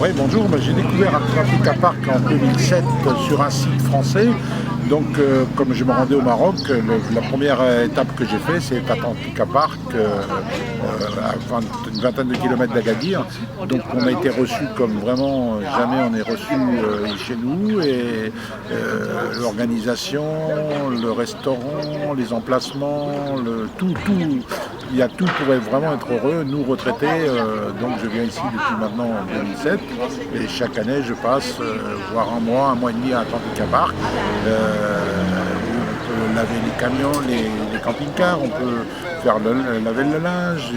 Oui, bonjour. J'ai découvert Atlantica Park en 2007 sur un site français. Donc, comme je me rendais au Maroc, la première étape que j'ai fait, c'est Atlantica Park, une vingtaine de kilomètres d'Agadir. Donc, on a été reçus comme vraiment jamais on est reçus chez nous. Et l'organisation, le restaurant, les emplacements, tout, il y a tout pour vraiment être heureux. Nous, retraités, donc je viens ici depuis maintenant 2007. Et chaque année, je passe voire un mois et demi à Atlantica Park. On peut laver les camions, les camping-cars, on peut faire laver le linge,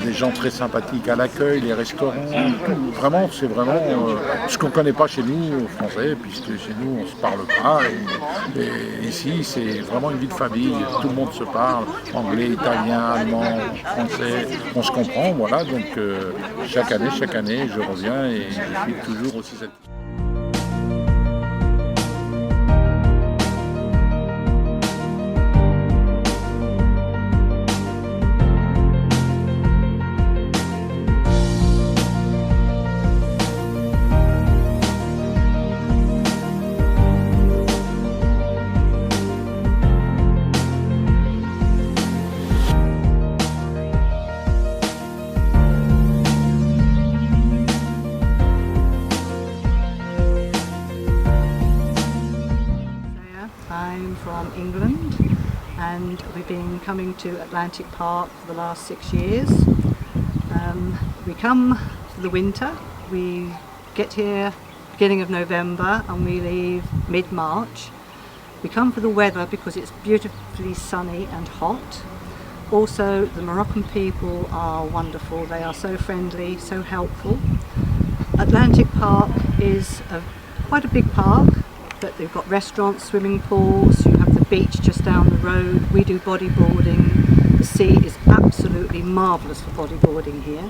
les gens très sympathiques à l'accueil, les restaurants, tout. Vraiment, c'est vraiment ce qu'on ne connaît pas chez nous, Français, puisque chez nous, on ne se parle pas. Et ici, c'est vraiment une vie de famille, tout le monde se parle, anglais, italien, allemand, français, on se comprend, voilà. Donc chaque année, je reviens et je suis toujours aussi satisfait. I'm from England and we've been coming to Atlantic Park for the last 6 years. We come for the winter, we get here beginning of November and we leave mid-March. We come for the weather because it's beautifully sunny and hot. Also, the Moroccan people are wonderful, they are so friendly, so helpful. Atlantic Park is quite a big park, but they've got restaurants, swimming pools, you have the beach just down the road, we do bodyboarding, the sea is absolutely marvellous for bodyboarding here.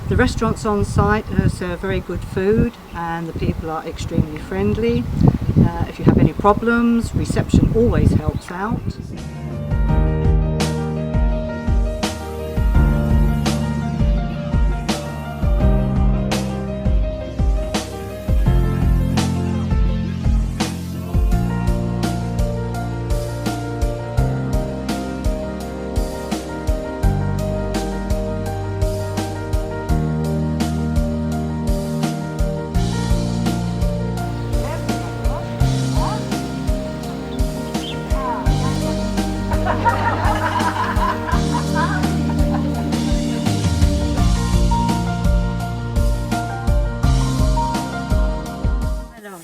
The restaurants on site serve very good food and the people are extremely friendly. If you have any problems, reception always helps out.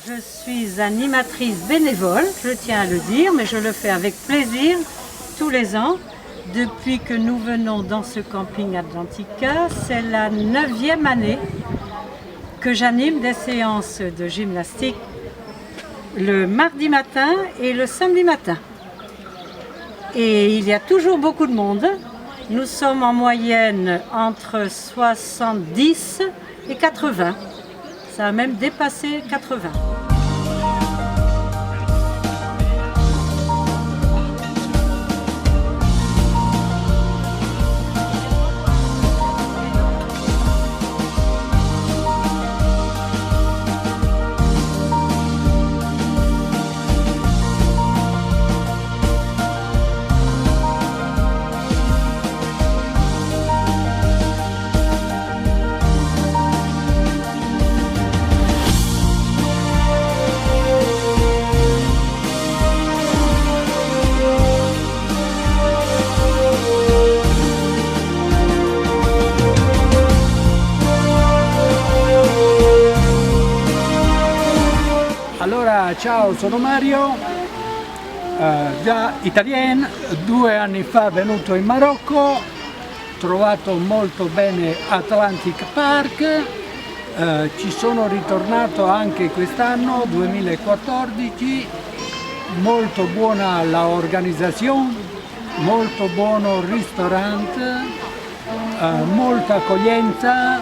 Je suis animatrice bénévole, je tiens à le dire, mais je le fais avec plaisir tous les ans. Depuis que nous venons dans ce camping Atlantica, c'est la 9e année que j'anime des séances de gymnastique le mardi matin et le samedi matin. Et il y a toujours beaucoup de monde. Nous sommes en moyenne entre 70 et 80. Ça a même dépassé 80. Allora, ciao, sono Mario, da Italien, 2 anni fa venuto in Marocco, trovato molto bene Atlantic Park, ci sono ritornato anche quest'anno, 2014, molto buona l'organizzazione, molto buono il ristorante, molta accoglienza.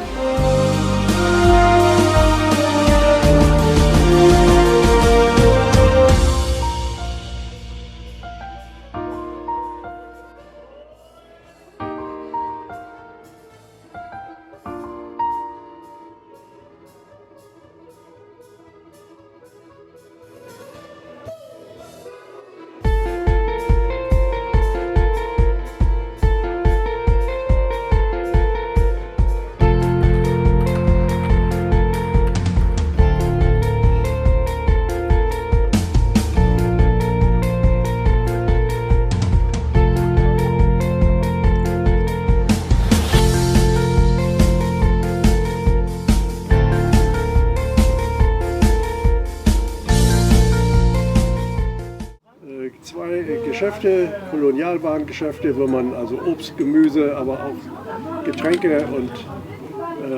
Geschäfte, Kolonialwarengeschäfte, wo man also Obst, Gemüse, aber auch Getränke und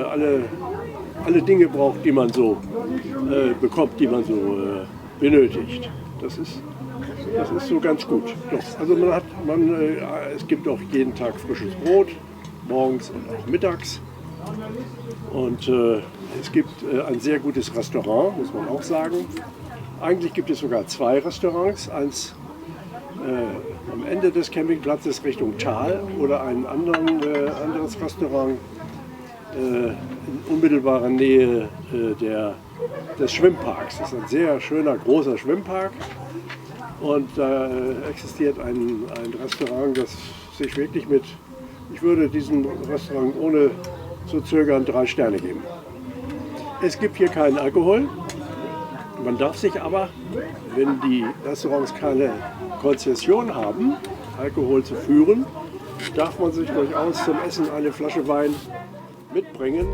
alle Dinge braucht, die man so bekommt, die man so benötigt. Das ist so ganz gut. Doch, also es gibt auch jeden Tag frisches Brot, morgens und auch mittags. Und es gibt ein sehr gutes Restaurant, muss man auch sagen. Eigentlich gibt es sogar 2 Restaurants, eins am Ende des Campingplatzes Richtung Tal oder ein anderes Restaurant in unmittelbarer Nähe des Schwimmparks. Das ist ein sehr schöner, großer Schwimmpark und da existiert ein Restaurant, das sich wirklich ich würde diesem Restaurant ohne zu zögern 3 Sterne geben. Es gibt hier keinen Alkohol. Man darf sich aber, wenn die Restaurants keine Konzession haben, Alkohol zu führen, darf man sich durchaus zum Essen eine Flasche Wein mitbringen.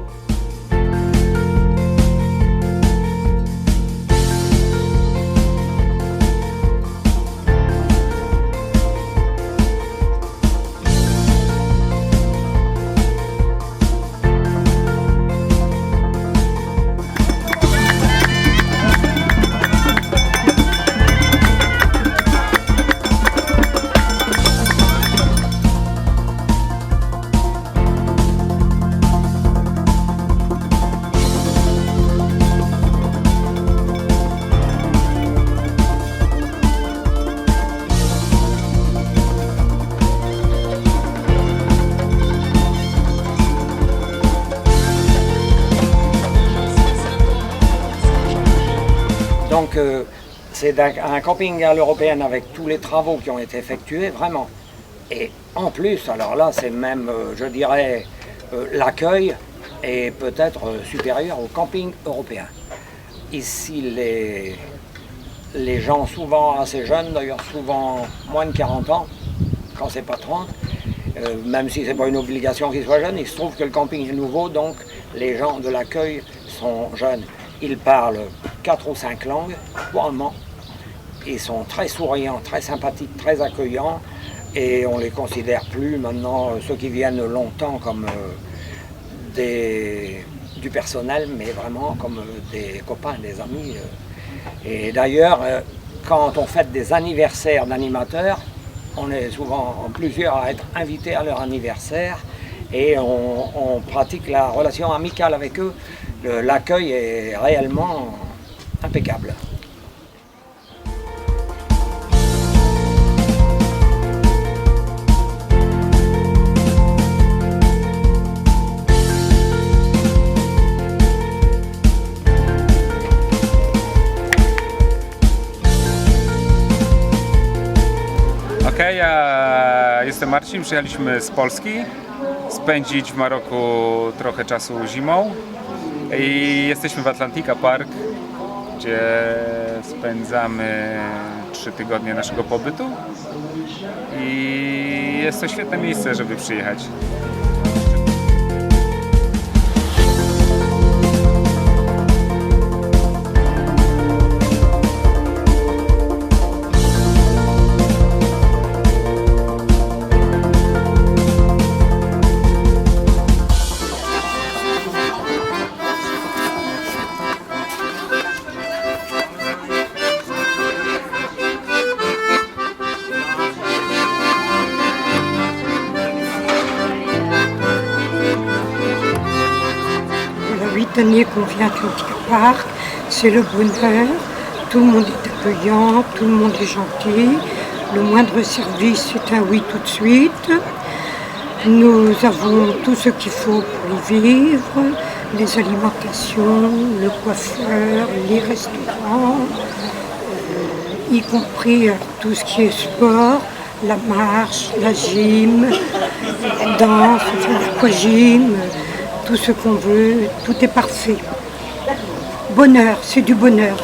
Donc c'est un camping à l'européenne avec tous les travaux qui ont été effectués, vraiment. Et en plus, alors là c'est même, je dirais, l'accueil est peut-être supérieur au camping européen. Ici les gens souvent assez jeunes, d'ailleurs souvent moins de 40 ans, quand c'est pas 30, même si c'est pas une obligation qu'ils soient jeunes, il se trouve que le camping est nouveau, donc les gens de l'accueil sont jeunes. Ils parlent 4 ou 5 langues couramment. Ils sont très souriants, très sympathiques, très accueillants. Et on ne les considère plus maintenant, ceux qui viennent longtemps, comme du personnel, mais vraiment comme des copains, des amis. Et d'ailleurs, quand on fête des anniversaires d'animateurs, on est souvent plusieurs à être invités à leur anniversaire. Et on pratique la relation amicale avec eux. L'accueil est réellement impeccable. Okej, ja jestem Marcin, przyjechaliśmy z Polski spędzić w Maroku trochę czasu zimą i jesteśmy w Atlantika Park, gdzie spędzamy 3 tygodnie naszego pobytu i jest to świetne miejsce, żeby przyjechać. L'année qu'on vient à Atlantica Park, c'est le bonheur, tout le monde est accueillant, tout le monde est gentil, le moindre service c'est un oui tout de suite. Nous avons tout ce qu'il faut pour y vivre, les alimentations, le coiffeur, les restaurants, y compris tout ce qui est sport, la marche, la gym, la danse, l'aquagym. Tout ce qu'on veut, tout est parfait. Bonheur, c'est du bonheur.